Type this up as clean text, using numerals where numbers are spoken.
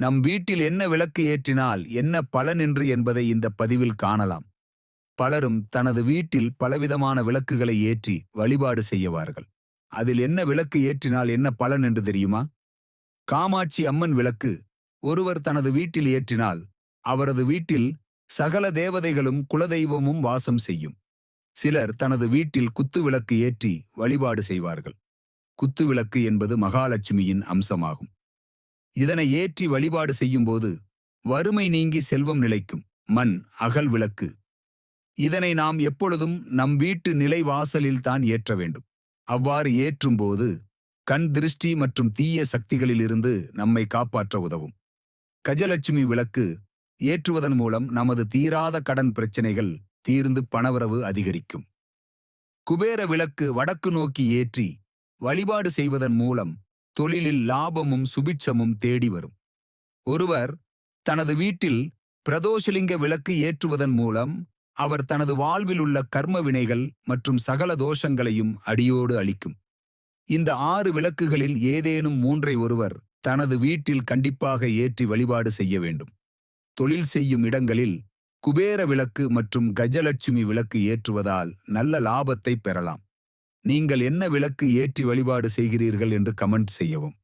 நம் வீட்டில் என்ன விளக்கு ஏற்றினால் என்ன பலன் என்று என்பதை இந்த பதிவில் காணலாம். பலரும் தனது வீட்டில் பலவிதமான விளக்குகளை ஏற்றி வழிபாடு செய்யவார்கள். அதில் என்ன விளக்கு ஏற்றினால் என்ன பலன் என்று தெரியுமா? காமாட்சி அம்மன் விளக்கு ஒருவர் தனது வீட்டில் ஏற்றினால் அவரது வீட்டில் சகல தேவதைகளும் குலதெய்வமும் வாசம் செய்யும். சிலர் தனது வீட்டில் குத்து விளக்கு ஏற்றி வழிபாடு செய்வார்கள். குத்து விளக்கு என்பது மகாலட்சுமியின் அம்சமாகும். இதனை ஏற்றி வழிபாடு செய்யும்போது வறுமை நீங்கி செல்வம் நிலைக்கும். மண் அகல் விளக்கு இதனை நாம் எப்பொழுதும் நம் வீட்டு நிலைவாசலில் தான் ஏற்ற வேண்டும். அவ்வாறு ஏற்றும்போது கண் திருஷ்டி மற்றும் தீய சக்திகளிலிருந்து நம்மை காப்பாற்ற உதவும். கஜலட்சுமி விளக்கு ஏற்றுவதன் மூலம் நமது தீராத கடன் பிரச்சனைகள் தீர்ந்து பணவரவு அதிகரிக்கும். குபேர விளக்கு வடக்கு நோக்கி ஏற்றி வழிபாடு செய்வதன் மூலம் தொழிலில் லாபமும் சுபிட்சமும் தேடி வரும். ஒருவர் தனது வீட்டில் பிரதோஷலிங்க விளக்கு ஏற்றுவதன் மூலம் அவர் தனது வாழ்வில் உள்ள கர்ம வினைகள் மற்றும் சகல தோஷங்களையும் அடியோடு அளிக்கும். இந்த 6 விளக்குகளில் ஏதேனும் 3ஐ ஒருவர் தனது வீட்டில் கண்டிப்பாக ஏற்றி வழிபாடு செய்ய வேண்டும். தொழில் செய்யும் இடங்களில் குபேர விளக்கு மற்றும் கஜலட்சுமி விளக்கு ஏற்றுவதால் நல்ல லாபத்தை பெறலாம். நீங்கள் என்ன விளக்கு ஏற்றி வழிபாடு செய்கிறீர்கள் என்று கமெண்ட் செய்யவும்.